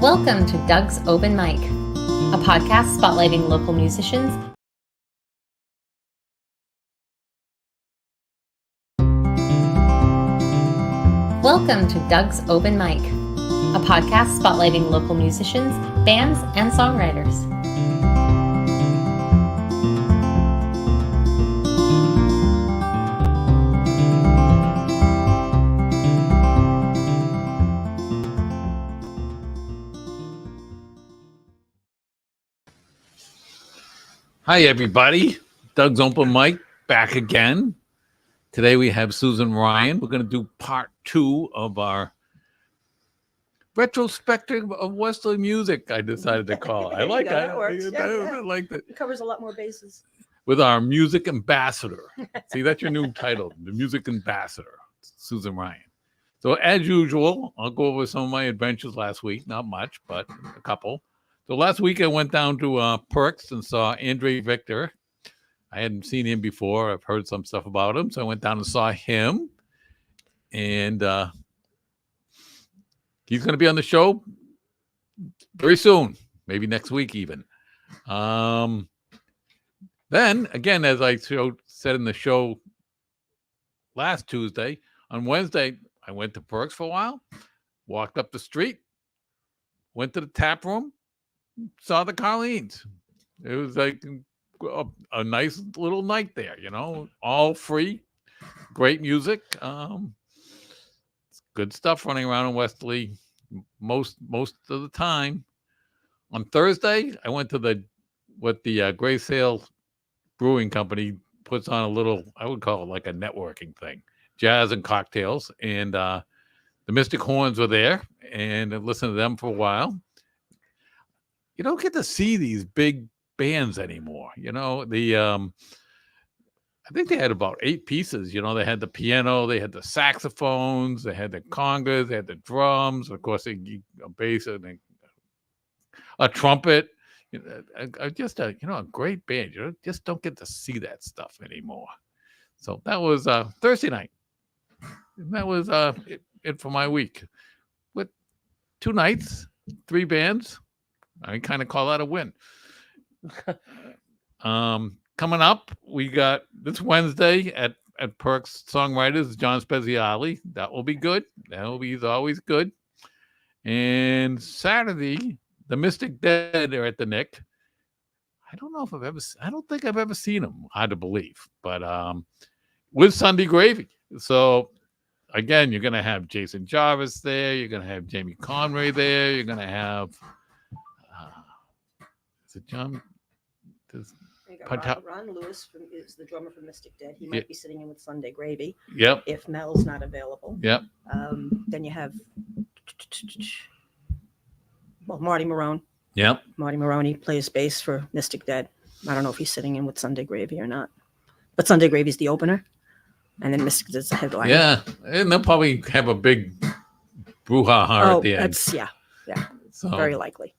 Welcome to Doug's Open Mic, a podcast spotlighting local musicians. Welcome to Doug's Open Mic, a podcast spotlighting local musicians, bands, and songwriters. Hi, everybody. Doug's Open Mic back again. Today we have Susan Ryan. We're going to do part 2 of our retrospective of Westerly music, I decided to call it. I like that. That works. I like that. It covers a lot more bases. With our music ambassador. See, that's your new title, the music ambassador, Susan Ryan. So as usual, I'll go over some of my adventures last week. Not much, but a couple. So last week I went down to Perks and saw Andre Victor. I hadn't seen him before. I've heard some stuff about him. So I went down and saw him. And he's going to be on the show very soon, maybe next week even. Then, again, as I said in the show last Tuesday, on Wednesday, I went to Perks for a while, walked up the street, went to the tap room, saw the Carlines. It was like a nice little night there, you know, all free, great music. Good stuff running around in Westerly most of the time. On Thursday, I went to what the Gray Sail Brewing Company puts on a little, I would call it like a networking thing, jazz and cocktails. And the Mystic Horns were there, and I listened to them for a while. You don't get to see these big bands anymore. You know, I think they had about 8 pieces. You know, they had the piano, they had the saxophones, they had the congas, they had the drums, of course, a bass and a trumpet. Just a great band. You just don't get to see that stuff anymore. So that was Thursday night. And that was it for my week. With 2 nights, 3 bands. I kind of call that a win. Coming up, we got this Wednesday at Perks Songwriters, John Speziali. That will be good. He's always good. And Saturday, the Mystic Dead are at the Nick. I don't think I've ever seen them. Hard to believe, but with Sunday Gravy. So again, you're going to have Jason Jarvis there. You're going to have Jamie Conway there. You're going to have is it John? Ron Lewis is the drummer for Mystic Dead. He might be sitting in with Sunday Gravy. Yep. If Mel's not available. Yep. Then you have Marty Marone. Yep. Marty Maroney plays bass for Mystic Dead. I don't know if he's sitting in with Sunday Gravy or not. But Sunday Gravy's the opener. And then Mystic Dead's the headliner. Yeah. And they'll probably have a big brouhaha at the end. Yeah. So, very likely.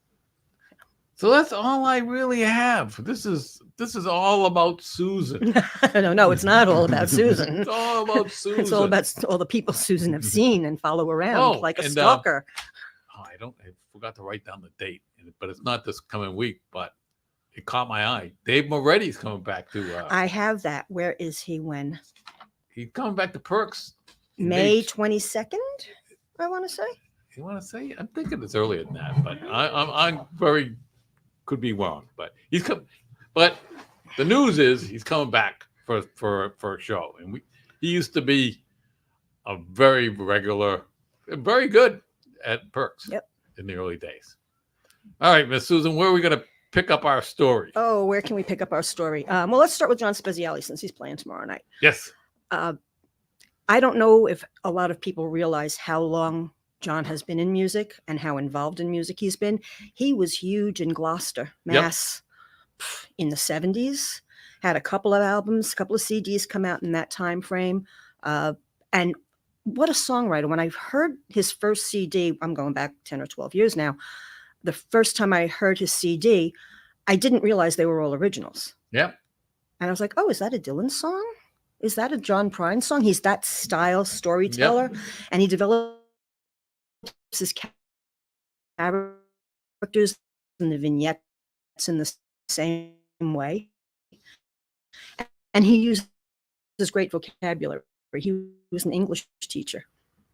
So that's all I really have. This is all about Susan. No, it's not all about Susan. It's all about Susan. It's all about all the people Susan have seen and follow around like a stalker. I forgot to write down the date, but it's not this coming week, but it caught my eye. Dave Moretti's coming back to I have that. Where is he when? He's coming back to Perks. May 22nd, I want to say. You want to say? I'm thinking it's earlier than that, but I'm very could be wrong. But he's come. But the news is he's coming back for a show, and he used to be a very regular, very good at Perks. Yep. In the early days. All right, Miss Susan, where are we going to pick up our story? Oh, where can we pick up our story? Well, let's start with John Speziali since he's playing tomorrow night. Yes. I don't know if a lot of people realize how long John has been in music and how involved in music he's been. He was huge in Gloucester, Mass, in the 70s. Had a couple of albums, a couple of CDs come out in that time frame. And what a songwriter. When I heard his first CD, I'm going back 10 or 12 years now, the first time I heard his CD, I didn't realize they were all originals. Yep. And I was like, oh, is that a Dylan song? Is that a John Prine song? He's that style storyteller. Yep. And he developed his characters and the vignettes in the same way. And he uses great vocabulary. He was an English teacher,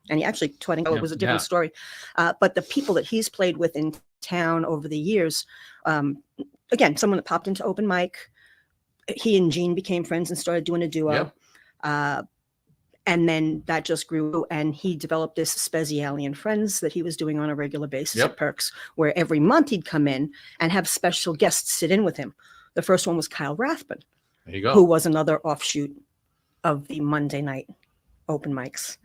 and he actually taught English. It was a different story. But the people that he's played with in town over the years, again, someone that popped into open mic. He and Gene became friends and started doing a duo. And then that just grew, and he developed this Speziali and Friends that he was doing on a regular basis at Perks, where every month he'd come in and have special guests sit in with him. The first one was Kyle Rathbun, There you go. who was another offshoot of the Monday night open mics.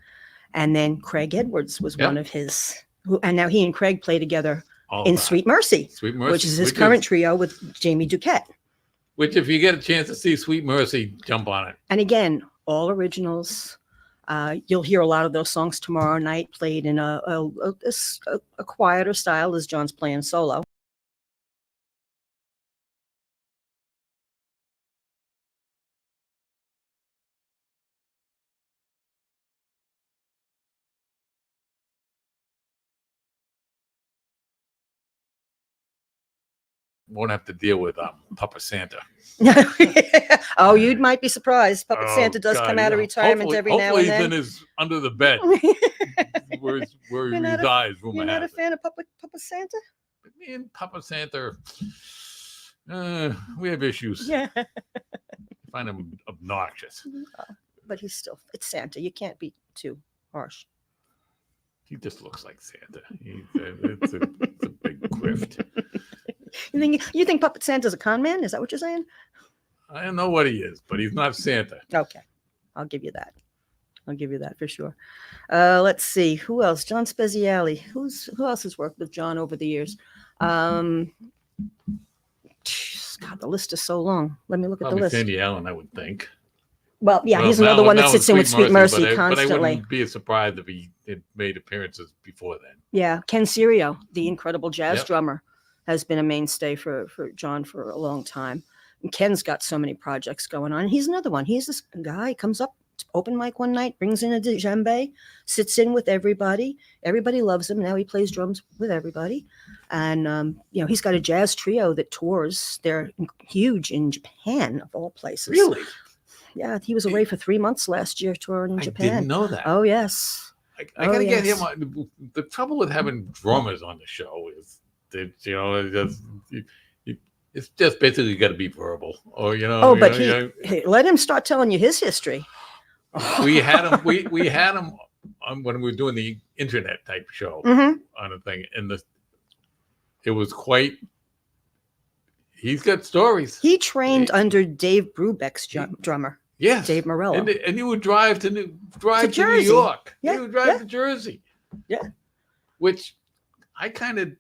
And then Craig Edwards was one of his, and now he and Craig play together in Sweet Mercy, which is his current trio with Jamie Duquette. Which, if you get a chance to see Sweet Mercy, jump on it. And again, all originals. You'll hear a lot of those songs tomorrow night played in a quieter style as John's playing solo. Won't have to deal with Papa Santa. Oh, you might be surprised. Puppet Santa does come out of retirement every now and then. Hopefully he's under the bed where he resides. You're not a fan of Papa Santa? Me and Papa Santa, we have issues. Yeah. I find him obnoxious. But it's Santa. You can't be too harsh. He just looks like Santa. It's a big grift. You think Puppet Santa's a con man? Is that what you're saying? I don't know what he is, but he's not Santa. Okay. I'll give you that. For sure. Let's see. Who else? John Speziali. Who else has worked with John over the years? God, the list is so long. Let me look at the list. Sandy Allen, I would think. Well, he's another one that sits in with Sweet Mercy constantly. But I wouldn't be surprised if he had made appearances before then. Yeah. Ken Serio, the incredible jazz drummer, has been a mainstay for John for a long time. And Ken's got so many projects going on. He's another one. He's this guy, comes up to open mic one night, brings in a djembe, sits in with everybody. Everybody loves him. Now he plays drums with everybody. And, he's got a jazz trio that tours. They're huge in Japan, of all places. Really? Yeah, he was away for 3 months last year touring in Japan. I didn't know that. Oh, yes. I got to get him on. The trouble with having drummers on the show is that, it's just basically got to be verbal. Or, let him start telling you his history. We had him. We had him on when we were doing the internet type show on a thing, and it was quite. He's got stories. He trained under Dave Brubeck's drummer. Yes, Dave Morello. And he would drive to New York. Yeah. He would drive to Jersey. Yeah, which I kind of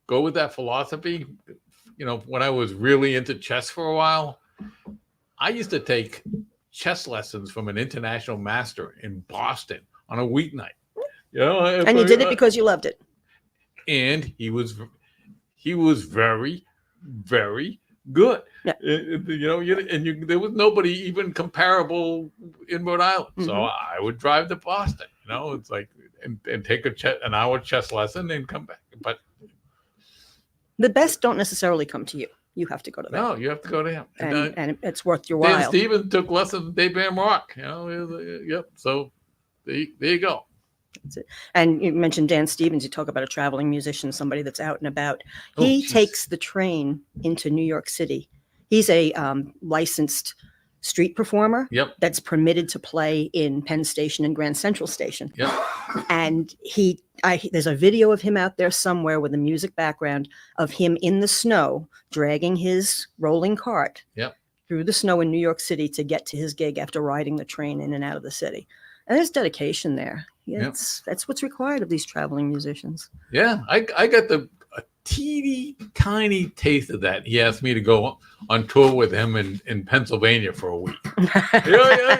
go with that philosophy. When I was really into chess for a while, I used to take chess lessons from an international master in Boston on a weeknight. And you did it because you loved it. And he was very, very good. Yeah. There was nobody even comparable in Rhode Island. So I would drive to Boston. It's like and take an hour chess lesson and come back. But the best don't necessarily come to you. You have to go to them. No, you have to go to him. And it's worth your while. Dan Stevens took lessons from Dave Van Rock. Yep. So there you go. That's it. And you mentioned Dan Stevens. You talk about a traveling musician, somebody that's out and about. He takes the train into New York City. He's a licensed street performer that's permitted to play in Penn Station and Grand Central Station. Yep. And there's a video of him out there somewhere with a music background of him in the snow dragging his rolling cart through the snow in New York City to get to his gig after riding the train in and out of the city. And there's dedication there. That's what's required of these traveling musicians. Yeah, I got a teeny tiny taste of that. He asked me to go on tour with him in Pennsylvania for a week. I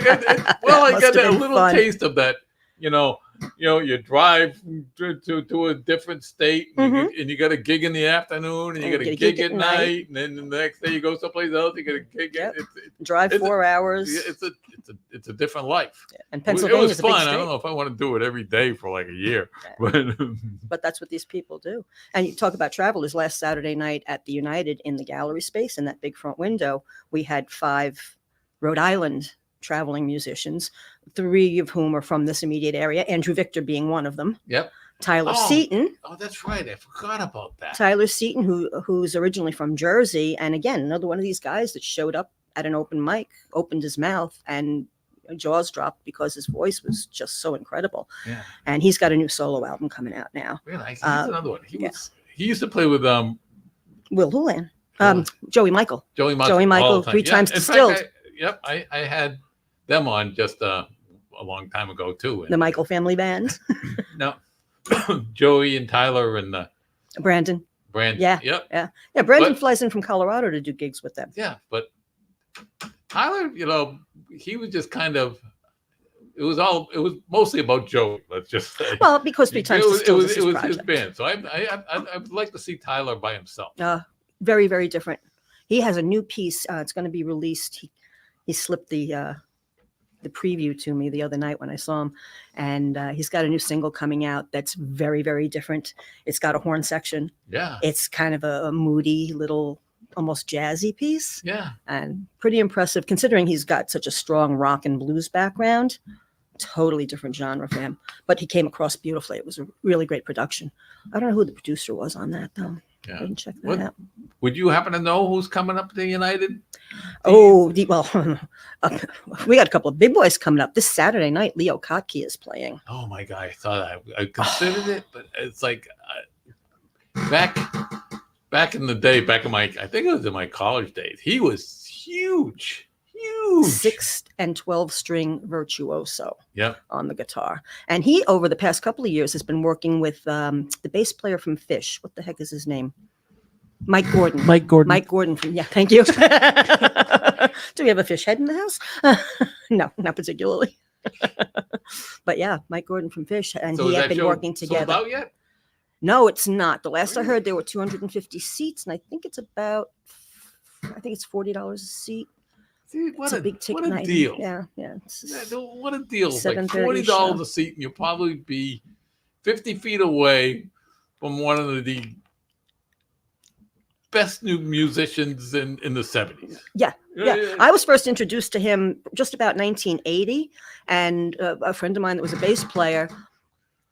got a little taste of that you drive to a different state, and, Mhm. you got a gig in the afternoon, and you got a gig at night, and then the next day you go someplace else, you got a gig. Yep. It's Drive it's a- 4 hours. it's a different life. And It Pennsylvania was is a big fun. state. I don't know if I want to do it every day for like a year, But that's what these people do. And you talk about travelers. Last Saturday night at the United in the gallery space in that big front window, we had 5 Rhode Island traveling musicians, 3 of whom are from this immediate area, Andrew Victor being one of them. Yep. Tyler Oh. Seaton. Oh, that's right. I forgot about that. Tyler Seaton, who's originally from Jersey, and again, another one of these guys that showed up at an open mic, opened his mouth, and jaws dropped because his voice was just so incredible. Yeah. And he's got a new solo album coming out now. Really? He's another one. yeah. He used to play with Will Houlihan, Joey Michael, Joey Michael. Joey Michael, all the time. 3 times In fact, distilled. I had them on just a long time ago too. And The Michael family band, no, Joey and Tyler and Brandon. Brandon. Yeah. Yep. Yeah, Brandon But- flies in from Colorado to do gigs with them. Yeah, but Tyler, he was just kind of. It was mostly about Joey. Let's just say. Well, because 3 times it was, distilled is it his was his project. band. So I would like to see Tyler by himself. Very, very different. He has a new piece. It's going to be released. He slipped the preview to me the other night when I saw him, and he's got a new single coming out that's very, very different. It's got a horn section. Yeah. It's kind of a moody little, almost jazzy piece, Yeah. and pretty impressive considering he's got such a strong rock and blues background. Totally different genre for him, but he came across beautifully. It was a really great production. I don't know who the producer was on that though. Yeah. I didn't check that What- out. Would you happen to know who's coming up to United? Oh, we got a couple of big boys coming up this Saturday night. Leo Kottke is playing. Oh my God, I thought I considered it, but it's like back in the day, I think it was in my college days. He was huge. 6 and 12 string virtuoso Yep. on the guitar. And he, over the past couple of years, has been working with the bass player from Fish. What the heck is his name? Mike Gordon. Mike Gordon. Mike Gordon from, yeah, thank you. Do we have a fish head in the house? No, not particularly. But yeah, Mike Gordon from Fish. And So he is had that been show working sold together. out yet? No, it's not. The last I Really? heard, there were 250 seats, and I think it's $40 a seat. See, It's a big ticket what a night. deal. Yeah. Yeah, what a deal. It's like 7:30 $40 show. a seat, and you'll probably be 50 feet away from one of the best new musicians in the 70s. Yeah. I was first introduced to him just about 1980, and a friend of mine that was a bass player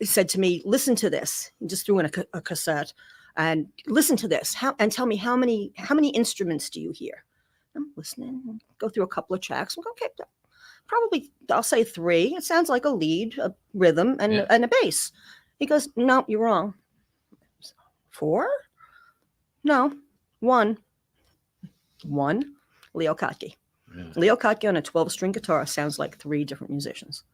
said to me, "Listen to this." He just threw in a cassette, and listen to this. And tell me how many instruments do you hear? I'm listening. Go through a couple of tracks. Okay, probably I'll say 3. It sounds like a lead, a rhythm, and Yeah. and a bass. He goes, "No, you're wrong. 4? No, 1. 1. Leo Kottke. Yeah. Leo Kottke on a 12-string guitar sounds like 3 different musicians,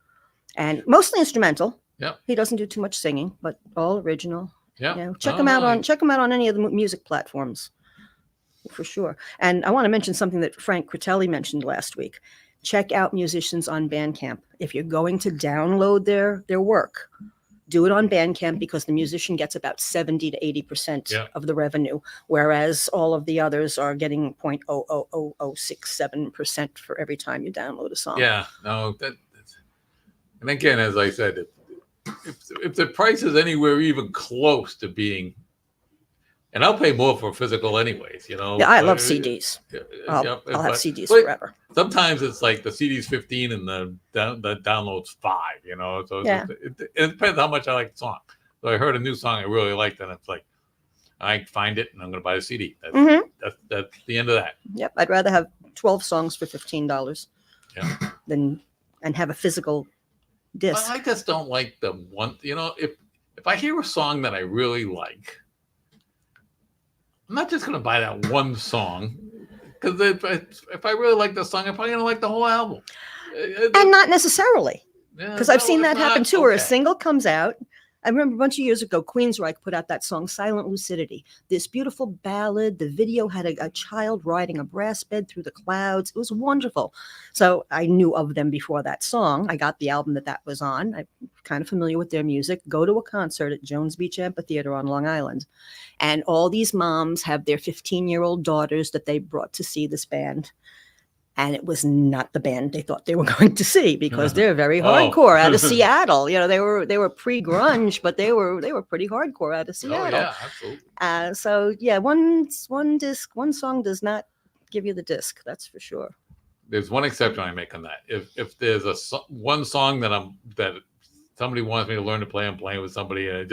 and mostly instrumental. Yep. He doesn't do too much singing, but all original. Yeah. Yeah, check him out on any of the music platforms, for sure. And I want to mention something that Frank Critelli mentioned last week. Check out musicians on Bandcamp. If you're going to download their work, do it on Bandcamp, because the musician gets about 70 to 80% Yeah. of the revenue, whereas all of the others are getting 0.00067% for every time you download a song. Yeah. No. And again, as I said, if the price is anywhere even close to being, and I'll pay more for physical anyways, Yeah, I love but- CDs. Yeah, I'll yep, have but- CDs but forever. Sometimes it's like the CD's 15 and the download's 5, So Yeah. it depends how much I like the song. So I heard a new song I really liked, and it's like I find it and I'm going to buy the CD. Mhm. That's the end of that. Yep, I'd rather have 12 songs for $15 Yeah. than and have a physical disc. I just don't like the one. If I hear a song that I really like, I'm not just going to buy that one song, because if I really like the song, I'm probably going to like the whole album. And not necessarily, because I've seen that happen too, where a single comes out. I remember a bunch of years ago, Queensryche put out that song, Silent Lucidity, this beautiful ballad. The video had a child riding a brass bed through the clouds. It was wonderful. So I knew of them before that song. I got the album that was on. I kind of familiar with their music, go to a concert at Jones Beach Amphitheater on Long Island. And all these moms have their 15-year-old daughters that they brought to see this band. And it was not the band they thought they were going to see, because they're very hardcore out of Seattle. You know, they were pre-grunge, but they were pretty hardcore out of Seattle. Oh yeah, absolutely. So yeah, one song does not give you the disc. That's for sure. There's one exception I make on that. If there's one song that somebody wants me to learn to play, I'm playing with somebody, and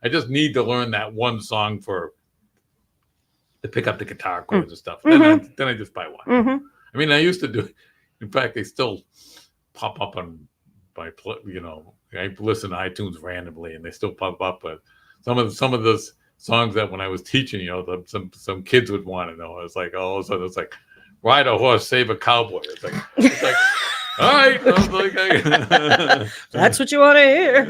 I just need to learn that one song to pick up the guitar chords and stuff. Mm-hmm. Then I just buy one. Mm-hmm. I mean, I used to do. In fact, they still pop up on I listen to iTunes randomly, and they still pop up. But some of those songs that when I was teaching, some kids would want to know. It's like all of a sudden it's like, ride a horse, save a cowboy. It's like all right. I was like, that's what you want to hear.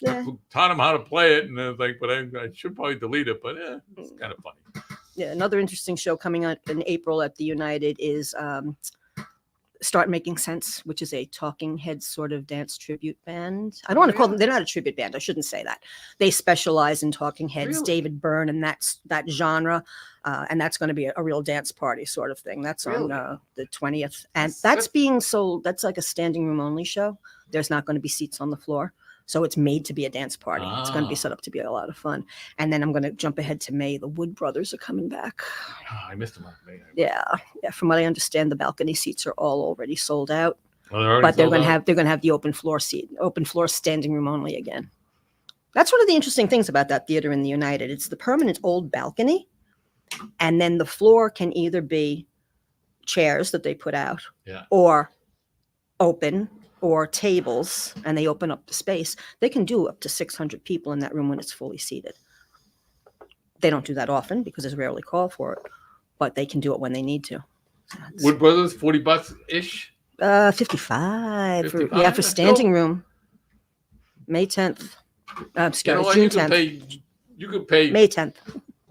Yeah. Taught them how to play it, and it's like, but I should probably delete it. But it's kind of funny. Yeah, another interesting show coming up in April at the United is Start Making Sense, which is a Talking Heads sort of dance tribute band. I don't want to call them, they're not a tribute band. I shouldn't say that. They specialize in Talking Heads, Really? David Byrne, and that genre. And that's going to be a real dance party sort of thing. That's Really? on the 20th. And that's being sold. That's like a standing room only show. There's not going to be seats on the floor. So it's made to be a dance party. It's going to be set up to be a lot of fun. And then I'm going to jump ahead to May. The Wood Brothers are coming back. Oh, I missed them on May. Yeah. From what I understand, the balcony seats are all already sold out. Well, But they're going to have the open floor standing room only again. That's one of the interesting things about that theater in the United. It's the permanent old balcony, and then the floor can either be chairs that they put out, or open, or tables, and they open up the space. They can do up to 600 people in that room when it's fully seated. They don't do that often because there's rarely call for it, but they can do it when they need to. Wood Brothers, $40 ish. 55. 55? For standing room. May 10th. June 10th. You could pay May 10th.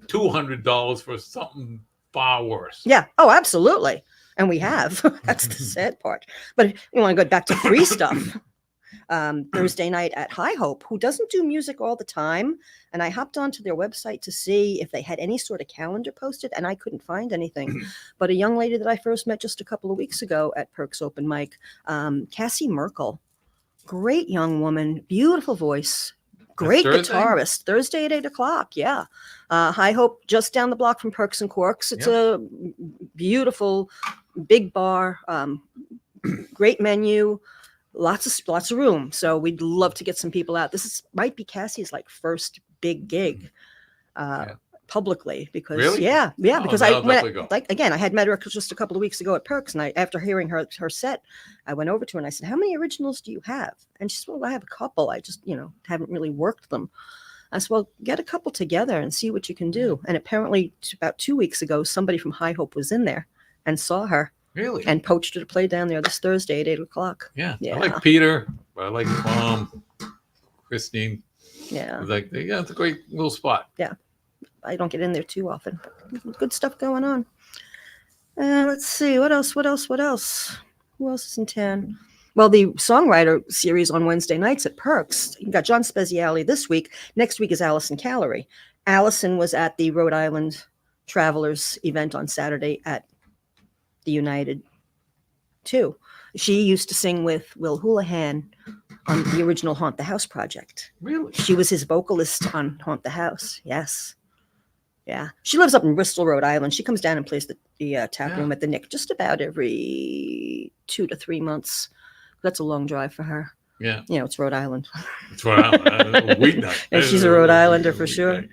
$200 for something far worse. Yeah. Oh, absolutely. And we have. That's the sad part. But if you want to go back to free stuff, Thursday night at High Hope, who doesn't do music all the time. And I hopped onto their website to see if they had any sort of calendar posted, and I couldn't find anything. But a young lady that I first met just a couple of weeks ago at Perks Open Mic, Cassie Merkel, great young woman, beautiful voice, great guitarist. Thursday at 8:00. Yeah. High Hope, just down the block from Perks and Corks. It's a beautiful big bar, great menu, lots of room. So we'd love to get some people out. Might be Cassie's first big gig publicly, because because I had met her just a couple of weeks ago at Perks, and after hearing her set, I went over to her and I said, "How many originals do you have?" And she said, "Well, I have a couple. I just haven't really worked them." I said, "Well, get a couple together and see what you can do." And apparently about 2 weeks ago, somebody from High Hope was in there and saw her. Really? And poached her to play down there this Thursday at 8:00. Yeah. I like Peter. I like his mom, Christine. Yeah. It's a great little spot. Yeah. I don't get in there too often. Good stuff going on. Let's see. What else? Who else is in town? Well, the songwriter series on Wednesday nights at Perks. You got John Speziale this week. Next week is Allison Callery. Allison was at the Rhode Island Travelers event on Saturday at the United too. She used to sing with Will Houlihan on the original Haunt the House project. Really? She was his vocalist on Haunt the House. Yes. Yeah. She lives up in Bristol, Rhode Island. She comes down and plays the tap room at the Nick just about every 2 to 3 months. That's a long drive for her. Yeah. It's Rhode Island. It's Rhode Island. Weeknight. And she's a Rhode Islander for sure.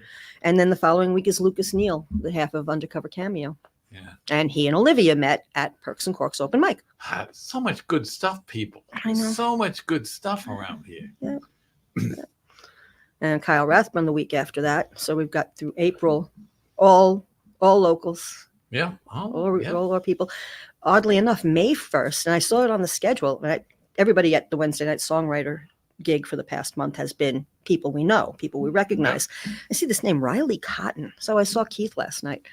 And then the following week is Lucas Neal, the half of Undercover Cameo. Yeah. And he and Olivia met at Perks and Corks Open Mic. So much good stuff, people. I know. So much good stuff around here. Yeah. And Kyle Rathbun the week after that. So we've got through April, all locals. Yeah. All our people. Oddly enough, May 1st, and I saw it on the schedule. Everybody at the Wednesday night songwriter gig for the past month has been people we know, people we recognize. I see this name, Riley Cotton. So I saw Keith last night,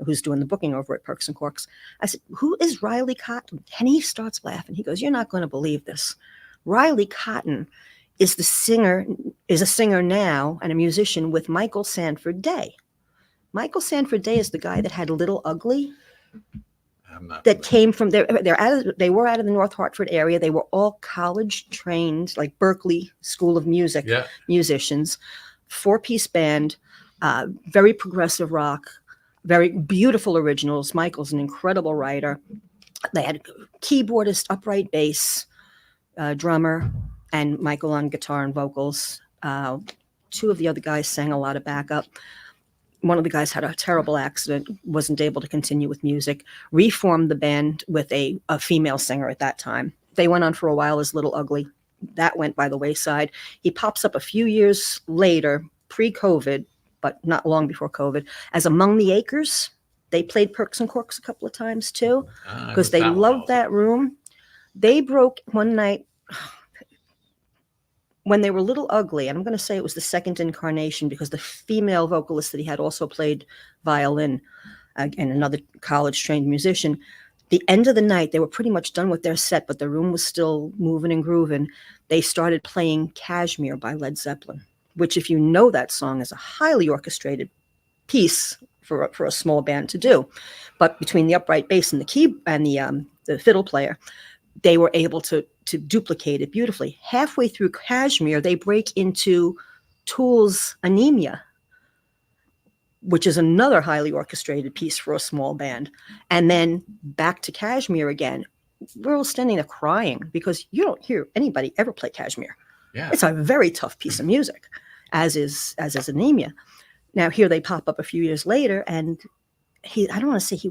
who's doing the booking over at Perks and Corks. I said, "Who is Riley Cotton?" And he starts laughing. He goes, "You're not going to believe this. Riley Cotton is a singer now and a musician with Michael Sanford Day. Michael Sanford Day is the guy that had Little Ugly. I'm not That came from they were out of the North Hartford area. They were all college trained, like Berklee School of Music musicians, 4-piece band, very progressive rock, very beautiful originals. Michael's an incredible writer. They had keyboardist, upright bass, drummer, and Michael on guitar and vocals. 2 of the other guys sang a lot of backup. One of the guys had a terrible accident, wasn't able to continue with music, reformed the band with a female singer at that time. They went on for a while as Little Ugly. That went by the wayside. He pops up a few years later, pre-COVID, but not long before COVID, as Among the Acres. They played Perks and Corks a couple of times too, because they loved that room. They broke one night when they were Little Ugly, and I'm going to say it was the second incarnation because the female vocalist that he had also played violin, and another college-trained musician. The end of the night, they were pretty much done with their set, but the room was still moving and grooving. They started playing Kashmir by Led Zeppelin, which, if you know that song, is a highly orchestrated piece for a small band to do. But between the upright bass and the key and the fiddle player, they were able to duplicate it beautifully. Halfway through Kashmir, they break into Tool's Anemia, which is another highly orchestrated piece for a small band. And then back to Kashmir again. We're all standing there crying because you don't hear anybody ever play Kashmir. Yeah. It's a very tough piece of music, as is Anemia. Now here they pop up a few years later, and I don't want to say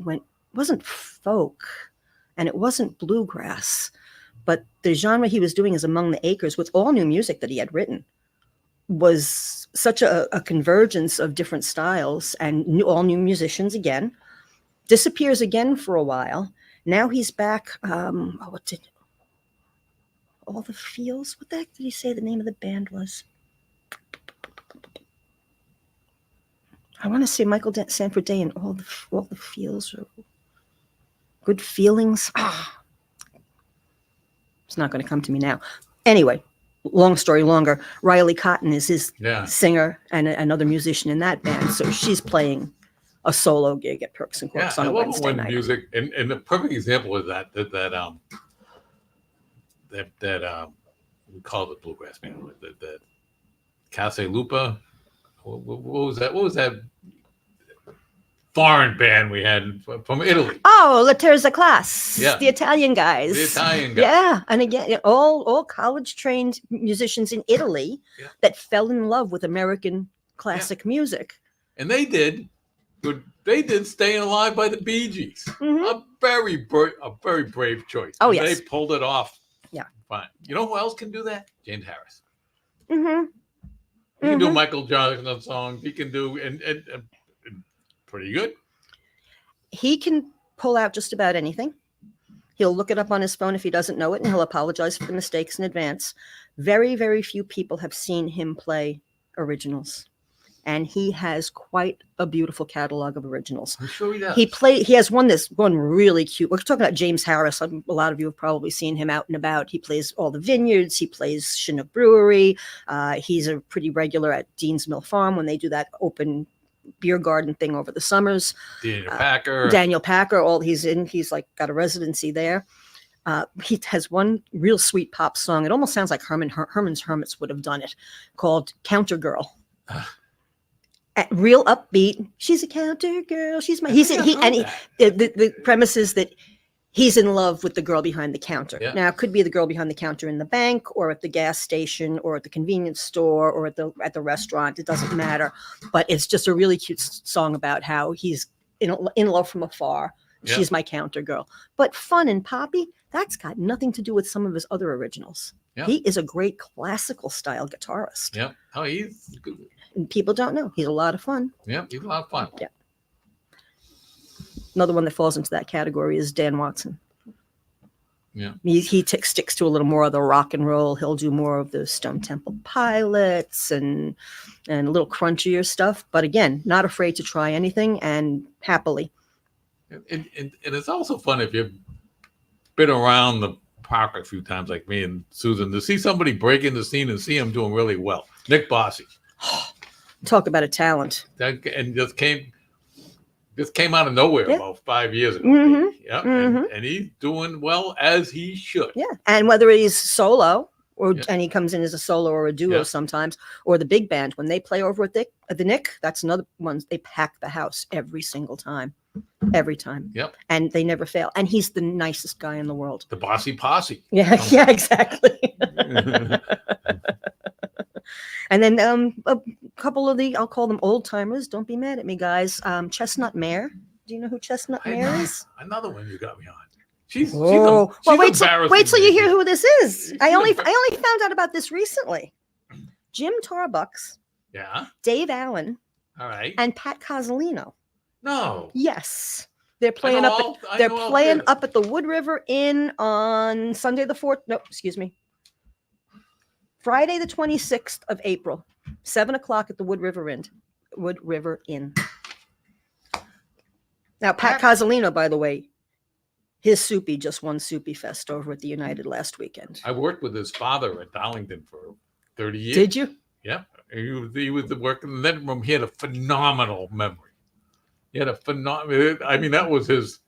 wasn't folk, and it wasn't bluegrass, but the genre he was doing is Among the Acres with all new music that he had written. Was such a convergence of different styles and all new musicians again. Disappears again for a while. Now he's back. All the Feels? What the heck did he say the name of the band was? I want to say Michael Sanford Day and all the Feels. Or Good Feelings. It's not going to come to me now. Anyway, long story longer, Riley Cotton is his singer and another musician in that band. So she's playing a solo gig at Perks and Corks on a Wednesday night. Music, and the perfect example is that we call it bluegrass band. The Casa Lupa. What was that? What was that foreign band we had from Italy? Oh, La Terza Class. Yeah. The Italian guys. Yeah. And again, all college trained musicians in Italy that fell in love with American classic music. And they did Staying Alive by the Bee Gees. Mm-hmm. A very brave choice. Oh, and yes. They pulled it off. Yeah. Fine. You know who else can do that? James Harris. Mm-hmm. He can do Michael Jackson songs. He can do and pretty good. He can pull out just about anything. He'll look it up on his phone if he doesn't know it, and he'll apologize for the mistakes in advance. Very, very few people have seen him play originals. And he has quite a beautiful catalog of originals. I'm sure he does. He has one really cute. We're talking about James Harris. A lot of you have probably seen him out and about. He plays all the vineyards. He plays Chinook Brewery. He's a pretty regular at Dean's Mill Farm when they do that open beer garden thing over the summers. Daniel Packer. He's like got a residency there. He has one real sweet pop song. It almost sounds like Herman's Hermits would have done it, called Counter Girl. Real upbeat. She's a counter girl. The premise is that he's in love with the girl behind the counter. Yeah. Now, it could be the girl behind the counter in the bank, or at the gas station, or at the convenience store, or at the restaurant. It doesn't matter. But it's just a really cute song about how he's in love from afar. Yeah. She's my counter girl. But fun and poppy, that's got nothing to do with some of his other originals. Yeah. He is a great classical style guitarist. Yeah. Oh, he's good. And people don't know. He's a lot of fun. Yeah, he's a lot of fun. Yeah. Another one that falls into that category is Dan Watson. Yeah. He sticks to a little more of the rock and roll. He'll do more of the Stone Temple Pilots and a little crunchier stuff. But again, not afraid to try anything, and happily. And it's also fun if you've been around the park a few times, like me and Susan, to see somebody break in the scene and see him doing really well. Nick Bossy. Talk about a talent. And just came out of nowhere about 5 years ago. Mhm. Yeah, Mhm. and he's doing well as he should. Yeah, and whether he's solo or Yeah. and he comes in as a solo or a duo Yeah. sometimes, or the big band when they play over at the Nick, that's another one. They pack the house every single time, every time. Yep. And they never fail. And he's the nicest guy in the world. The Bossy Posse. Yeah, yeah, exactly. And then a couple of I'll call them old timers. Don't be mad at me, guys. Chestnut Mare. Do you know who Chestnut Mare is? Another one you got me on. She's Well, wait till embarrassing you me. hear who this is. I only found out about this recently. Jim Tarbucks, Yeah. Dave Allen, All right. and Pat Cozzolino. No. Yes, they're I playing know up. all- I They're know all playing three of them. up at the Wood River Inn on Sunday the 4th. No, excuse me. Friday the 26th of April, 7:00 at the Wood River Inn. Wood River Inn. Now, Pat Cozzolino, by the way, his Soupy just won Soupy Fest over at the United last weekend. I worked with his father at Darlington for 30 years. Did you? Yeah. He was working in the net room. He had a phenomenal memory. He had a phenomenal. I mean, that was his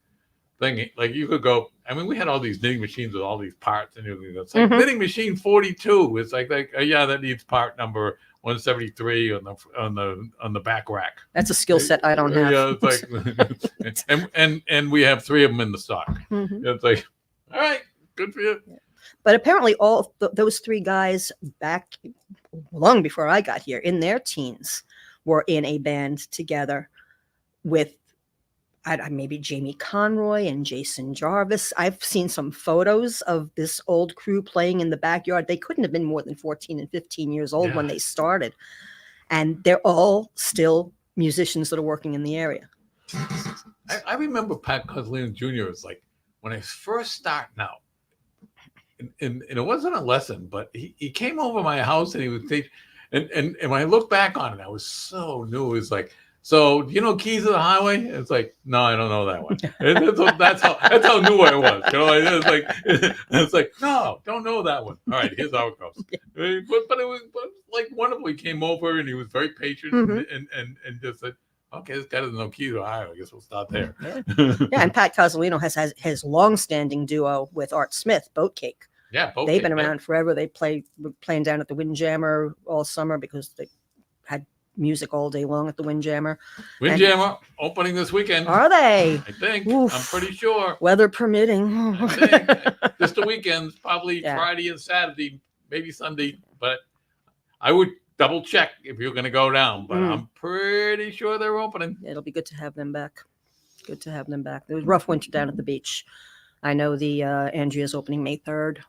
thing. Like you could go. I mean, we had all these knitting machines with all these parts, and it's like Mhm. knitting machine 42. It's like yeah, that needs part number 173 on the back rack. That's a skill set I don't have. Yeah, it's like, and we have 3 of them in the stock. Mhm. It's like, all right, good for you. But apparently, all those 3 guys back long before I got here, in their teens, were in a band together with maybe Jamie Conroy and Jason Jarvis. I've seen some photos of this old crew playing in the backyard. They couldn't have been more than 14 and 15 years old when Yeah. they started. And they're all still musicians that are working in the area. I remember Pat Cozzolino Jr. was like, when I was first starting out, and it wasn't a lesson, but he came over my house and he would teach. And when I look back on it, I was so new. It was like, so do you know Keys of the Highway? It's like, no, I don't know that one. And that's how new I was. You know, it's like, no, don't know that one. All right, here's how it goes. But it was like wonderful. He came over and he was very patient and just said, okay, this guy doesn't know Keys of the Highway. I guess we'll start there. Yeah, and Pat Cozzolino has his long-standing duo with Art Smith, Boatcake. Yeah, They've been around forever. They were playing down at the Windjammer all summer because they had music all day long at the Windjammer. Windjammer opening this weekend. Are they? I think. Oof. I'm pretty sure. Weather permitting. I think. Just the weekends, probably Yeah. Friday and Saturday, maybe Sunday. But I would double check if you're going to go down. But I'm pretty sure they're opening. It'll be good to have them back. Good to have them back. It was a rough winter down at the beach. I know the Andrea's opening May 3rd.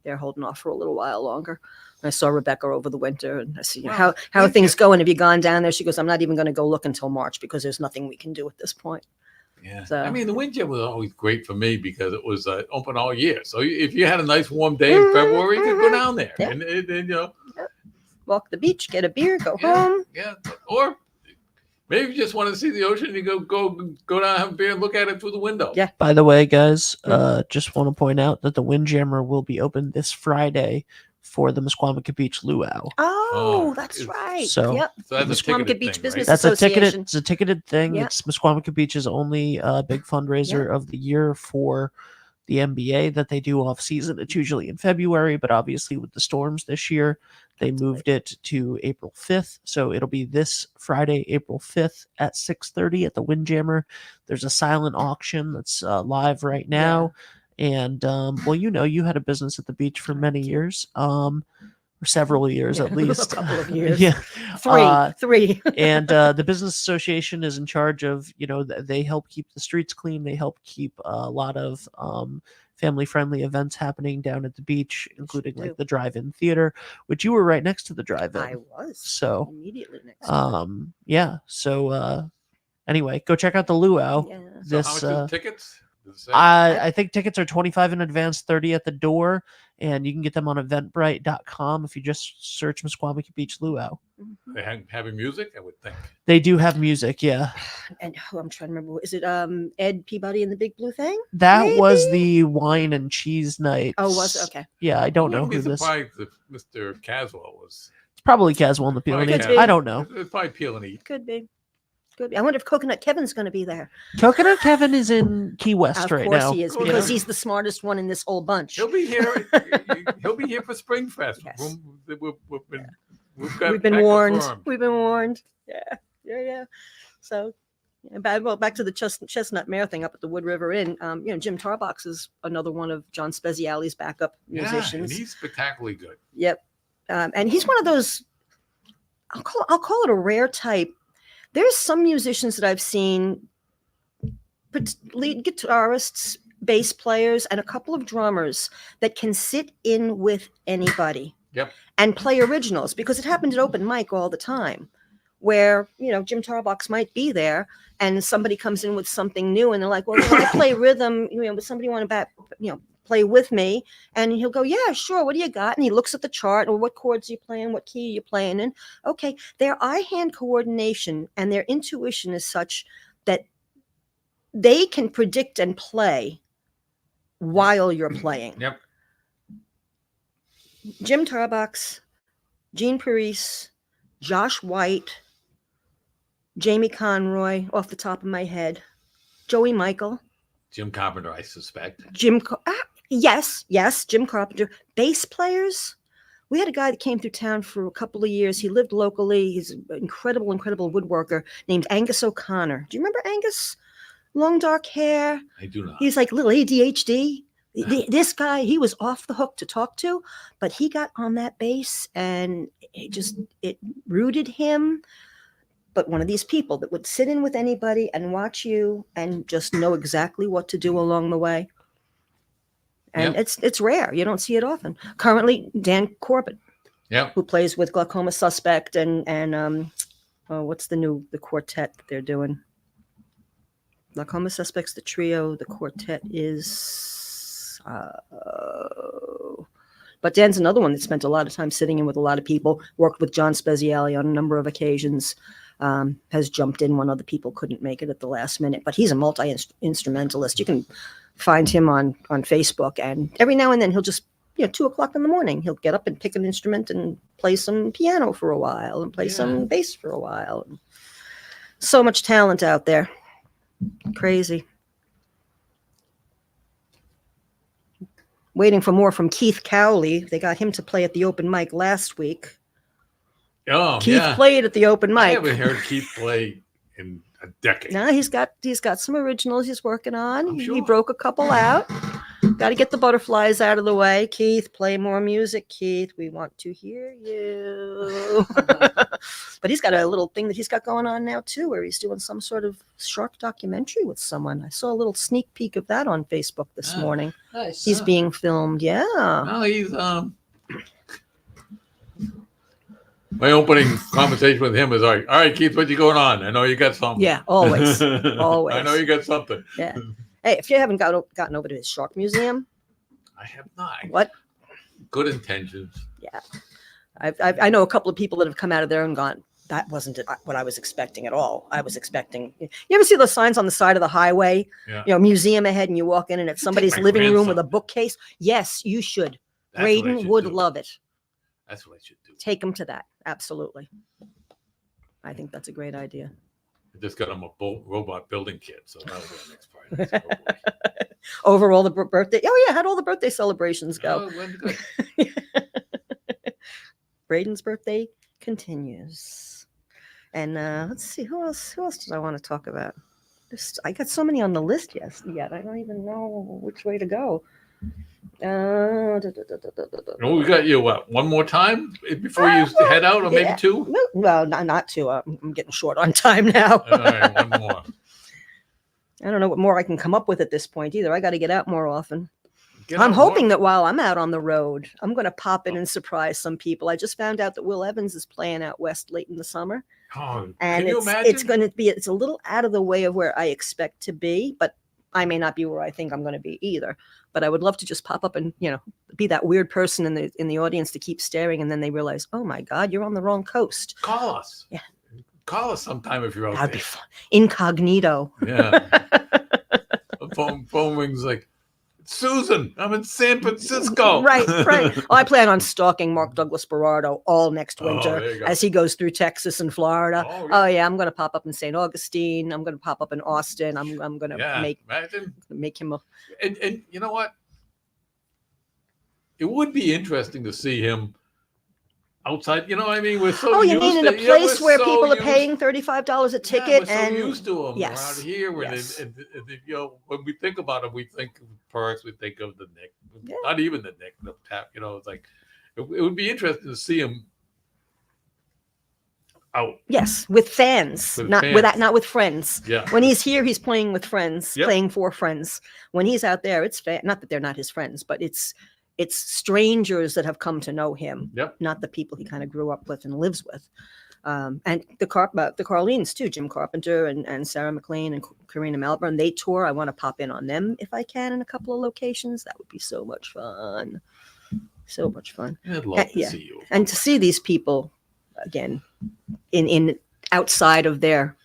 They're holding off for a little while longer. I saw Rebecca over the winter, and I said, how are things going? Have you gone down there? She goes, I'm not even going to go look until March because there's nothing we can do at this point. Yeah. So- I mean, the Windjammer was always great for me because it was open all year. So if you had a nice warm day in February, you could go down there. Yeah. And you know. Walk the beach, get a beer, go Yeah. home. Yeah. Or maybe you just want to see the ocean. You go down, have a beer, and look at it through the window. Yeah. By the way, guys, just want to point out that the Windjammer will be open this Friday for the Musqueamicut Beach Luau. Oh, that's it's- right. So- Yep. So that's a Musqueamicut ticketed Beach thing, Business right? That's a ticketed. Association. It's a ticketed thing. Yeah. It's Musqueamicut Beach's only big fundraiser of the year for the NBA that they do off season. It's usually in February, but obviously with the storms this year, they moved it to April 5th. So it'll be this Friday, April 5th at 6:30 at the Windjammer. There's a silent auction that's live right now. And well, you had a business at the beach for many years, or several years at Yeah, least. a couple of years. Yeah. Three. And the business association is in charge of, they help keep the streets clean. They help keep a lot of family friendly events happening down at the beach, including do. like the drive-in theater, which you were right next to the drive-in. I was. So Immediately next to it. yeah. So anyway, go check out the luau. Yeah. So This how much is tickets? Does it say? I think tickets are 25 in advance, 30 at the door, and you can get them on eventbrite.com if you just search Misquamicut Beach Luau. They having music, I would think. They do have music, yeah. And I'm trying to remember. Is it Ed Peabody and the Big Blue Thing? That was Maybe? the wine and cheese night. Oh, was it? Okay. Yeah, I don't know wouldn't who be this. surprised if Mr. Caswell was. It's probably Caswell and the Peel and Probably Eats. Could be. I don't know. It's probably Peel and Eat. Could be. Could be. I wonder if Coconut Kevin's going to be there. Coconut Kevin is in Key West Of right course now. he is, Yeah. because he's the smartest one in this whole bunch. He'll be here. He'll be here for Springfest. Yes. We've We've been warned. We've been warned. Yeah. So, back to the Chestnut Mare thing up at the Wood River Inn. Jim Tarbox is another one of John Speziali's backup Yeah, and musicians. he's spectacularly good. Yep. And he's one of those. I'll call it a rare type. There's some musicians that I've seen, lead guitarists, bass players, and a couple of drummers that can sit in with anybody. Yep. And play originals, because it happened at open mic all the time, where Jim Tarbox might be there and somebody comes in with something new and they're like, well, I play rhythm, but somebody want to play with me, and he'll go, yeah, sure, what do you got? And he looks at the chart, or what chords are you playing, what key are you playing in? Okay, their eye-hand coordination and their intuition is such that they can predict and play while you're playing. Yep. Jim Tarbox, Gene Parise, Josh White, Jamie Conroy, off the top of my head, Joey Michael, Jim Carpenter, I suspect. Yes, Jim Carpenter. Bass players. We had a guy that came through town for a couple of years. He lived locally. He's an incredible woodworker named Angus O'Connor. Do you remember Angus? Long dark hair. I do not. He's like little ADHD. This guy, he was off the hook to talk to, but he got on that bass and it rooted him. But one of these people that would sit in with anybody and watch you and just know exactly what to do along the way. And Yep. it's rare. You don't see it often. Currently, Dan Corbett, Yep. who plays with Glaucoma Suspect and what's the quartet that they're doing? Glaucoma Suspect's the trio. The quartet is but Dan's another one that spent a lot of time sitting in with a lot of people, worked with John Speziali on a number of occasions, has jumped in when other people couldn't make it at the last minute. But he's a multi-instrumentalist. You can find him on Facebook, and every now and then he'll just, 2:00 in the morning, he'll get up and pick an instrument and play some piano for a while and play some bass for a while. So much talent out there. Crazy. Waiting for more from Keith Cowley. They got him to play at the open mic last week. Oh, Keith yeah. played at the open I mic. haven't heard Keith play in a decade. Now he's got some originals he's working on. I'm He sure. broke a couple out. Got to get the butterflies out of the way. Keith, play more music. Keith, we want to hear you. But he's got a little thing that he's got going on now too, where he's doing some sort of short documentary with someone. I saw a little sneak peek of that on Facebook this morning. Nice. He's being filmed. Yeah. No, he's my opening conversation with him is all right, Keith, what you going on? I know you got something. Yeah, always. Always. I know you got something. Yeah. Hey, if you haven't gotten over to his shark museum, I have not. what? Good intentions. Yeah. I know a couple of people that have come out of there and gone, that wasn't what I was expecting at all. I was expecting. You ever see those signs on the side of the highway? Yeah. Museum ahead, and you walk in and it's somebody's my living room grandson with a there. bookcase. Yes, you should. That's what I Braden should would do. love it. That's what I should do. Take him to that. Absolutely. I think that's a great idea. I just got him a robot building kit, so that'll be our next prize. Oh, boy. Over all the birthday. Oh yeah, how'd all the birthday celebrations go? Oh, it went good. Braden's birthday continues. And let's see, who else did I want to talk about? I got so many on the list yet. I don't even know which way to go. Oh, we got you one more time before you head out, or maybe yeah. two? Well, not two. I'm getting short on time now. All right, one more. I don't know what more I can come up with at this point either. I got to get out more often. Get I'm out more. hoping that while I'm out on the road, I'm going to pop in and surprise some people. I just found out that Will Evans is playing out west late in the summer. Oh, And can you it's imagine? going to be, it's a little out of the way of where I expect to be, but I may not be where I think I'm going to be either, but I would love to just pop up and, be that weird person in the audience to keep staring. And then they realize, oh my God, you're on the wrong coast. Call us. Yeah. Call us sometime if you're out That'd there. be fun. Incognito. Yeah. phone rings like, Susan, I'm in San Francisco. Right. Oh, I plan on stalking Mark Douglas Berardo all next Oh, winter there you go. as he goes through Texas and Florida. Oh, Oh yeah, I'm going to pop up in St. Augustine. I'm going to pop up in Austin. I'm going to Imagine. make him a. And you know what? It would be interesting to see him outside. You know what I mean? We're so Oh, you used mean in to, a place where we're so people are used- paying $35 a Yeah, ticket we're so and used to them Yes, around here. yes. And when we think about them, we think of Perks, we think of the Nick, Yeah. not even the Nick, the Tap. It's like it would be interesting to see him out. yes, with fans, With not fans. not with friends. Yeah, When he's here, he's playing with friends, Yep. playing for friends. When he's out there, it's not that they're not his friends, but it's strangers that have come to know him, Yep. not the people he kind of grew up with and lives with. And the Carlines too, Jim Carpenter and Sarah McLean and Karina Malburn, they tour. I want to pop in on them if I can in a couple of locations. That would be so much fun. So much fun. I'd love to yeah. see you. And to see these people again in outside of their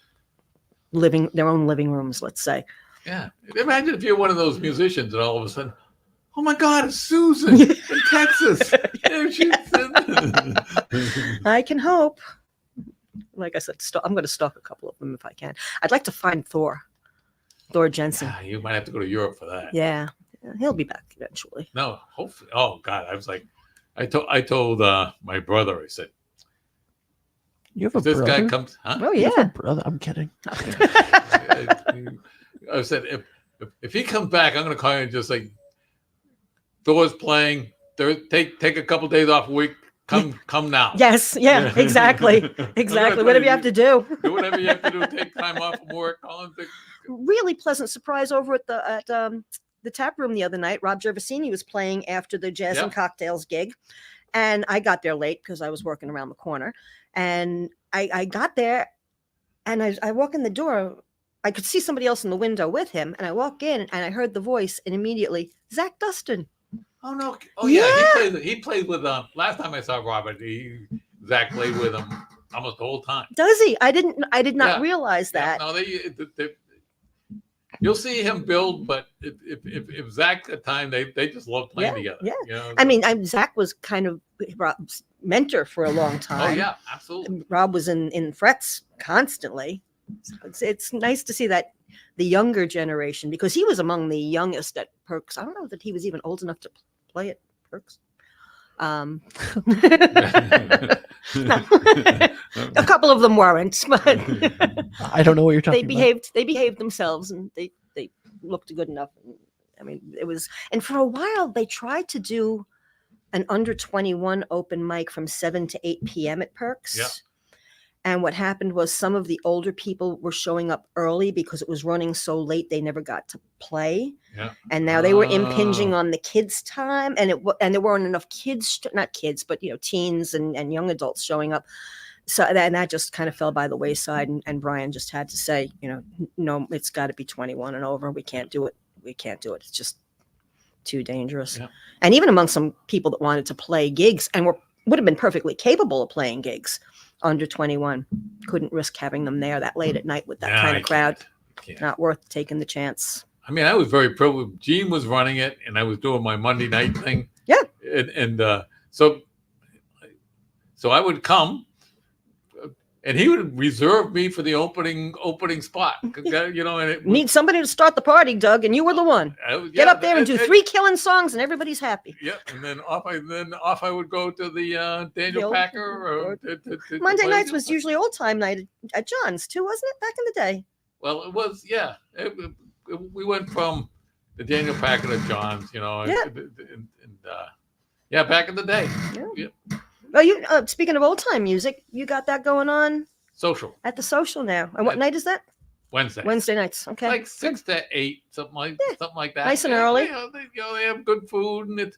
own living rooms, let's say. Yeah, imagine if you're one of those musicians and all of a sudden, oh my God, it's Susan in Texas. There she is. I can hope. Like I said, I'm going to stalk a couple of them if I can. I'd like to find Thor Jensen. Yeah, you might have to go to Europe for that. Yeah, he'll be back eventually. No, hopefully. Oh God, I was like, I told my brother. I said, You have a if this brother? guy comes, huh? Oh You have yeah. a brother? I'm kidding. I said, if he comes back, I'm going to call you and just like, Thor's playing. Take a couple days off a week. Come now. Yes. Yeah. Exactly. Exactly. Whatever you have to do. Do whatever you have to do. Take time off from work. Call him. Really pleasant surprise over at the tap room the other night. Rob Gervasini was playing after the Jazz and Yep. Cocktails gig, and I got there late because I was working around the corner. And I got there, and I walk in the door. I could see somebody else in the window with him, and I walk in, and I heard the voice, and immediately Zach Dustin. Oh no! Oh yeah, Yeah. he played with last time I saw Robert, Zach played with him almost the whole time. Does he? I did not Yeah. realize that. Yeah, no, they you'll see him build, but if Zach at time they just love playing Yeah, together. yeah. You know? I mean, Zach was kind of Rob's mentor for a long Oh time. yeah, absolutely. Rob was in frets constantly. So it's nice to see that the younger generation, because he was among the youngest at Perks. I don't know that he was even old enough to play at Perks. A couple of them weren't, but I don't know what you're talking they behaved themselves, and they looked good enough. I mean, it was, and for a while they tried to do an under 21 open mic from 7 to 8 p.m. at Perks. Yeah. And what happened was some of the older people were showing up early because it was running so late they never got to play. Yeah. And now they were impinging Oh. on the kids' time, and there weren't enough kids, not kids, but teens and young adults showing up. So that just kind of fell by the wayside, and Brian just had to say, no, it's got to be 21 and over. We can't do it. It's just too dangerous. Yeah. And even among some people that wanted to play gigs and would have been perfectly capable of playing gigs, under 21, couldn't risk having them there that late at night with that kind of crowd. Can't. Not worth taking the chance. I mean, I was very privileged. Gene was running it, and I was doing my Monday night thing. Yeah. And so I would come, and he would reserve me for the opening spot. And it Need somebody to start the party, Doug, and you were the one. Get up there and do 3 killing songs, and everybody's happy. Yeah, and then off I would go to the Daniel old- Packer. To Monday play nights the- was usually old time night at John's too, wasn't it? Back in the day. Well, it was, yeah. We went from the Daniel Packer to John's, Yeah. yeah, back in the day. Well, you speaking of old time music, you got that going on Social at the Social now. And what Yeah. night is that? Wednesday. Wednesday nights. Okay. Like 6 to 8, something like that. Nice and Yeah, early. They have good food, and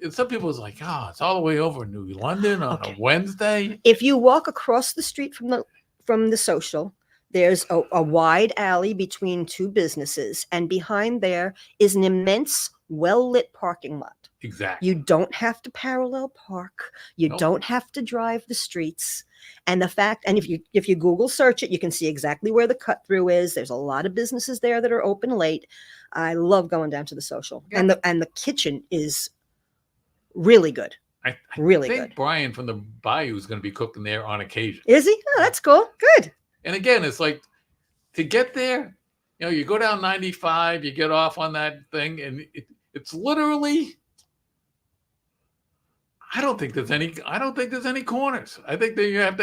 and some people was like, it's all the way over in New London on Okay. a Wednesday. If you walk across the street from the Social, There's a wide alley between two businesses, and behind there is an immense, well-lit parking lot. Exactly. You don't have to parallel park. You Nope. don't have to drive the streets. And the fact, and if you Google search it, you can see exactly where the cut through is. There's a lot of businesses there that are open late. I love going down to the social, Yeah. and the kitchen is really good. I Really think good. Brian from the Bayou is going to be cooking there on occasion. Is he? Oh, that's cool. Good. And again, it's like to get there, you go down 95, you get off on that thing, and it's literally. I don't think there's any corners. I think that you have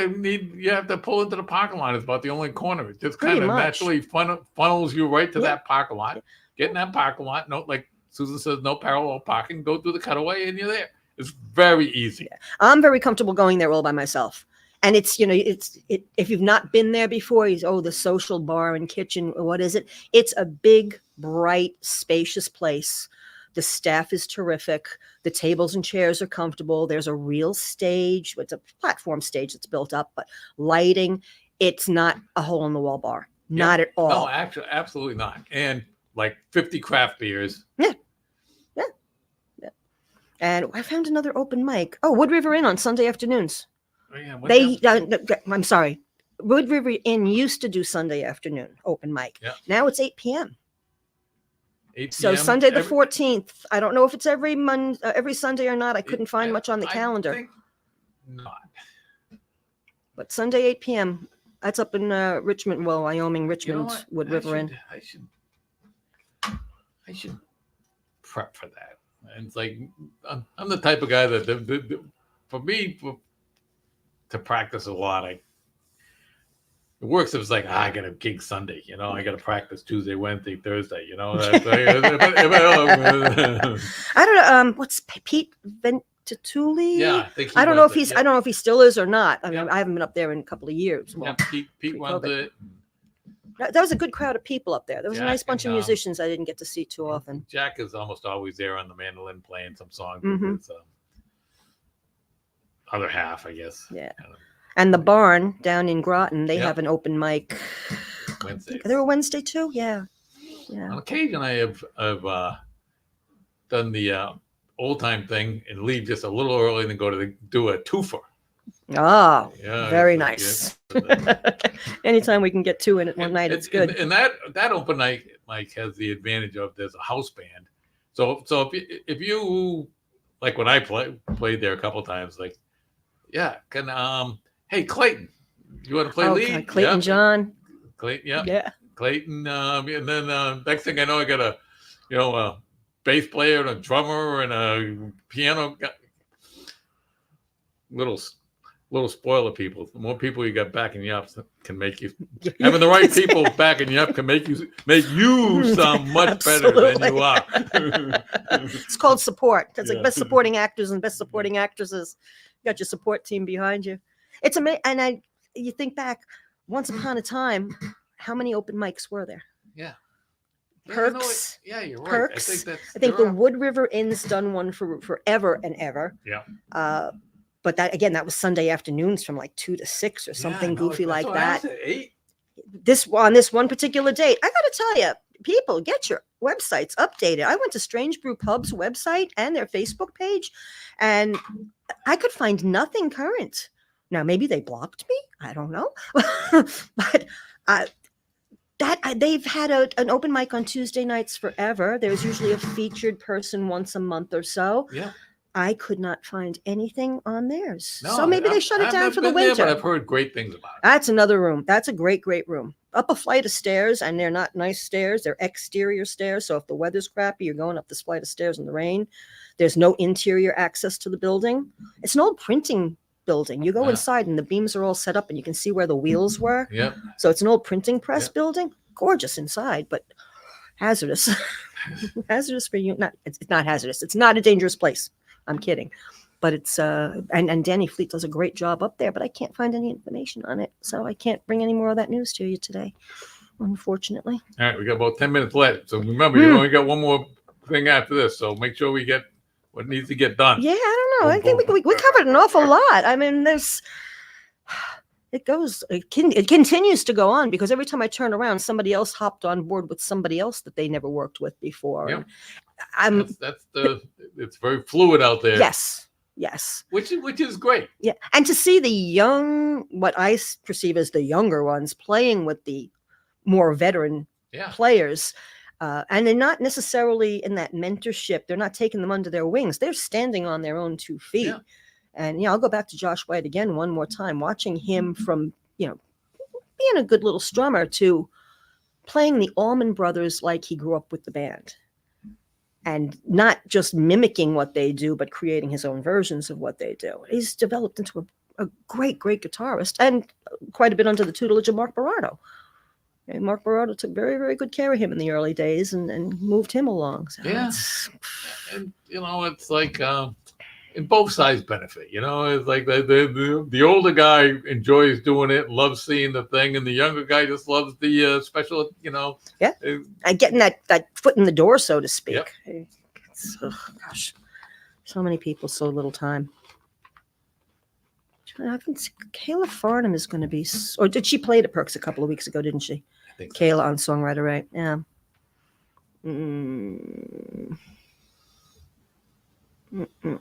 to pull into the parking lot. It's about the only corner. It just Pretty kind of much. naturally funnels you right to Yeah. that parking lot. Get in that parking lot. No, like Susan says, no parallel parking. Go through the cutaway, and you're there. It's very easy. I'm very comfortable going there all by myself. And it's, if you've not been there before, the social bar and kitchen. What is it? It's a big, bright, spacious place. The staff is terrific. The tables and chairs are comfortable. There's a real stage. It's a platform stage that's built up, but lighting. It's not a hole in the wall bar. Not at all. No, actually, absolutely not. And like 50 craft beers. And I found another open mic. Oh, Wood River Inn on Sunday afternoons. Oh, yeah, what else? I'm sorry. Wood River Inn used to do Sunday afternoon open mic. Yeah. Now it's 8 p.m. 8 So p.m. Sunday the every- 14th. I don't know if it's every Sunday or not. I couldn't find much on the I calendar. think not. But Sunday 8 p.m. That's up in Richmond, Wyoming, You know Richmond, what? Wood River Inn. I should prep for that. And it's like I'm the type of guy that for me to practice a lot. It works if it's like I got a gig Sunday, I got to practice Tuesday, Wednesday, Thursday, That's I don't know. What's Pete Ventatuli? yeah, I think I don't know if he's. I don't know if he still is or not. I mean, Yeah. I haven't been up there in a couple of years. Yeah, Well, Pete runs pre-COVID. it. that was a good crowd of people up there. There was a Jack nice bunch and, of musicians I didn't get to see too often. Jack is almost always there on the mandolin playing some songs Mhm. with his other half, I guess. Yeah. kind of And the barn down in Groton, they Yeah. have an open mic. Wednesdays. They were Wednesday too. Yeah. Yeah. On occasion, I have done the old time thing and leave just a little early and then go to do a twofer. Oh, Yeah, very it's nice. yeah. Anytime we can get two in at one night, it's good. And that open night, Mike, has the advantage of there's a house band. So if you like when I played there a couple times, like hey Clayton, you want to play lead? God, Clayton Yeah. John. Clayton, yeah. Yeah. Clayton, and then next thing I know, I got a bass player and a drummer and a piano guy. Little spoiler people. The more people you got backing you up can make you having the right people backing you up can make you sound much better than you are. It's called support. That's like Yeah. best supporting actors and best supporting actresses. You got your support team behind you. It's amazing. And you think back, once upon a time, how many open mics were there? Yeah. Perks. Yeah, you're right. Perks. I I think there the are- Wood River Inn's done one for forever and ever. Yeah. But that was Sunday afternoons from like 2 to 6 or something goofy like that. 8. On this one particular date, I got to tell you, people, get your websites updated. I went to Strange Brew Pub's website and their Facebook page, and I could find nothing current. Now, maybe they blocked me. I don't know. But they've had an open mic on Tuesday nights forever. There's usually a featured person once a month or so. Yeah. I could not find anything on theirs. No, So maybe they shut it I've down never for the been there, winter. but I've heard great things about it. That's another room. That's a great, great room. Up a flight of stairs, and they're not nice stairs. They're exterior stairs. So if the weather's crappy, you're going up this flight of stairs in the rain. There's no interior access to the building. It's an old printing building. You go Yeah. inside, and the beams are all set up, and you can see where the wheels were. Yep. So it's an old printing press Yeah. building. Gorgeous inside, but hazardous. Hazardous for you. It's not hazardous. It's not a dangerous place. I'm kidding. But it's and Danny Fleet does a great job up there, but I can't find any information on it. So I can't bring any more of that news to you today, unfortunately. All right, we got about 10 minutes left. So remember, you only got one more thing after this. So make sure we get what needs to get done. Yeah, I don't know. I Boom, think boom. we covered an awful lot. I mean, it continues to go on, because every time I turn around, somebody else hopped on board with somebody else that they never worked with before. Yep. And It's very fluid out there. Yes. Which is great. Yeah. And to see the young, what I perceive as the younger ones, playing with the more veteran players, and they're not necessarily in that mentorship. They're not taking them under their wings. They're standing on their own 2 feet. Yeah. And I'll go back to Josh White again one more time, watching him from, being a good little strummer to playing the Allman Brothers like he grew up with the band. And not just mimicking what they do, but creating his own versions of what they do. He's developed into a great, great guitarist, and quite a bit under the tutelage of Mark Barado. And Mark Barado took very, very good care of him in the early days and moved him along. So and it's like and both sides benefit. It's like the older guy enjoys doing it, loves seeing the thing, and the younger guy just loves the special. And getting that foot in the door, so to speak. Yep. Gosh, so many people, so little time. I think Kayla Farnham is going to be, or did she play at Perks a couple of weeks ago? Didn't she? I think so. Kayla on Songwriter, right? Yeah.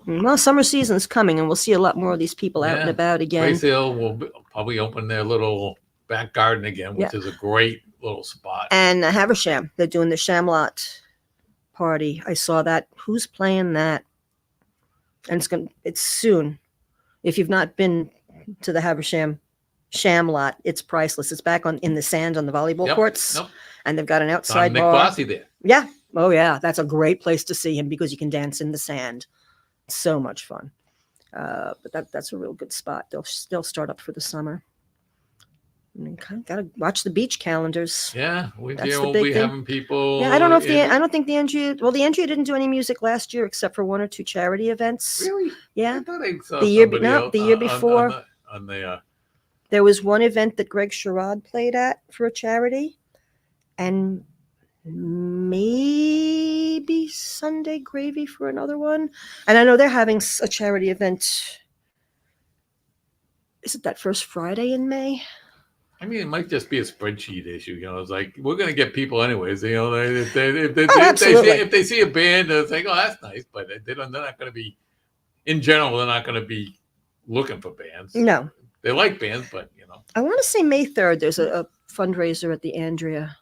Well, summer season's coming, and we'll see a lot more of these people out and about again. Grace Hill will probably open their little back garden again, which is a great little spot. And Haversham, they're doing the Shamlot party. I saw that. Who's playing that? And it's soon. If you've not been to the Haversham Shamlot, it's priceless. It's back in the sand on the volleyball courts, and they've got an outside Nick bar. Bossy there. Yeah. Oh yeah, that's a great place to see him, because you can dance in the sand. So much fun. But that's a real good spot. They'll start up for the summer. I mean, gotta watch the beach calendars. Yeah, we'll That's be having people. Yeah, I don't know if I don't think the NGA. Well, the NGA didn't do any music last year except for 1 or 2 charity events. Really? Yeah. I thought I saw The year somebody else the year before. on the There was one event that Greg Sherrod played at for a charity, and maybe Sunday Gravy for another one. And I know they're having a charity event. Is it that first Friday in May? I mean, it might just be a spreadsheet issue. It's like we're going to get people anyways. If they see a band, they'll think, "Oh, that's nice," but they're not going to be. In general, they're not going to be looking for bands. No, they like bands, but I want to say May 3rd. There's a fundraiser at the Andrea.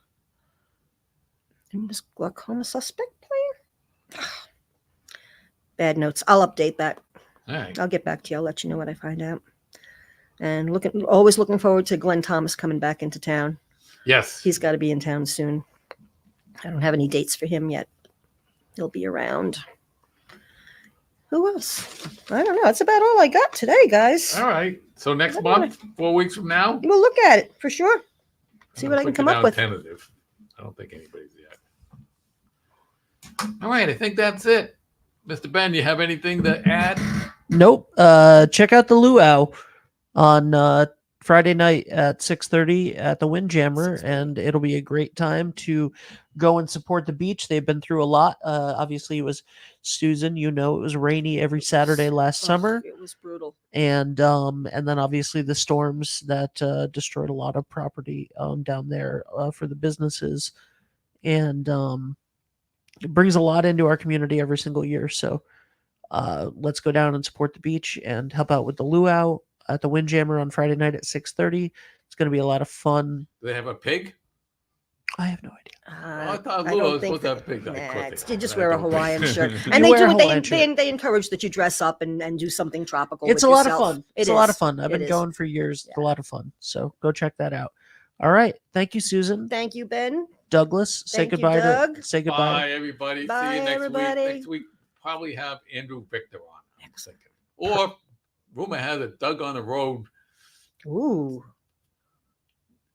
And was Glaucoma Suspect playing? Bad notes. I'll update that. All right. I'll get back to you. I'll let you know what I find out. And always looking forward to Glenn Thomas coming back into town. Yes. He's got to be in town soon. I don't have any dates for him yet. He'll be around. Who else? I don't know. That's about all I got today, guys. All right. So next month, 4 weeks from now, we'll look at it for sure. See what I can come up with. Tentative. I don't think anybody's yet. All right. I think that's it. Mr. Ben, you have anything to add? Nope. Check out the Luau on Friday night at 6:30 at the Windjammer, and it'll be a great time to go and support the beach. They've been through a lot. Obviously, it was Susan. It was rainy every Saturday last summer. It was brutal. And then obviously the storms that destroyed a lot of property down there for the businesses, and it brings a lot into our community every single year. So let's go down and support the beach and help out with the Luau at the Windjammer on Friday night at 6:30. It's going to be a lot of fun. Do they have a pig? I have no idea. I thought Luau was supposed to have a pig. You just wear a Hawaiian shirt. You And wear a Hawaiian shirt. they encourage that you dress up and do something tropical. It's a with lot yourself. of fun. It's It a lot is. of fun. I've It been is. going for years. It's a Yeah. lot of fun. So go check that out. All right. Thank you, Susan. Thank you, Ben. Douglas, say Thank you, goodbye Doug. say goodbye. Bye, everybody. Bye, See you next everybody. week. Next week, probably have Andrew Victor on. I'm thinking. Or rumor has it Doug on the Road Ooh.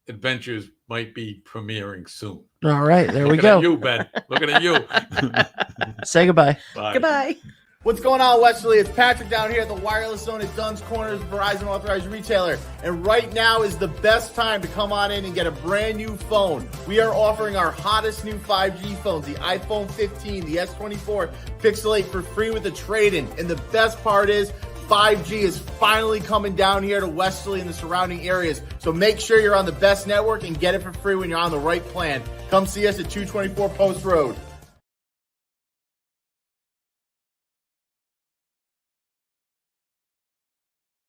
Adventures might be premiering soon. All right, there we Looking go. at you, Ben. Looking at you. Say goodbye. Bye. Goodbye. What's going on, Westerly? It's Patrick down here at the Wireless Zone at Dunn's Corners, Verizon authorized retailer. And right now is the best time to come on in and get a brand new phone. We are offering our hottest new 5G phones, the iPhone 15, the S24, Pixel 8 for free with a trade-in. And the best part is, 5G is finally coming down here to Westerly and the surrounding areas. So make sure you're on the best network and get it for free when you're on the right plan. Come see us at 224 Post Road.